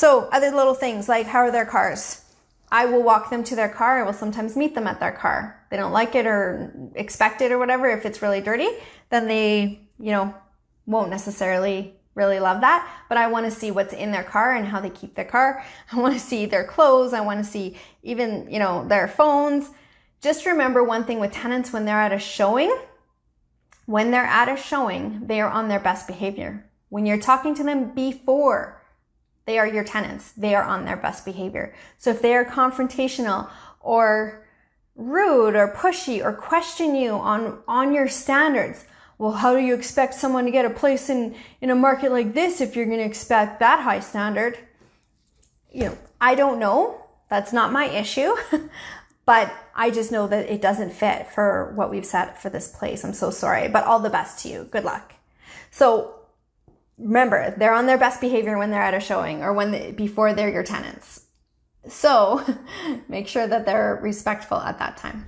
So other little things like, how are their cars? I will walk them to their car. I will sometimes meet them at their car. They don't like it or expect it or whatever. If it's really dirty, then they, won't necessarily really love that. But I want to see what's in their car and how they keep their car. I want to see their clothes. I want to see even, their phones. Just remember one thing with tenants when they're at a showing. When they're at a showing, they are on their best behavior. When you're talking to them before they are your tenants, they are on their best behavior. So if they are confrontational or rude or pushy or question you on your standards, well, how do you expect someone to get a place in a market like this if you're going to expect that high standard? I don't know. That's not my issue. But I just know that it doesn't fit for what we've set for this place. I'm so sorry, but all the best to you. Good luck. So remember, they're on their best behavior when they're at a showing or before they're your tenants. So make sure that they're respectful at that time.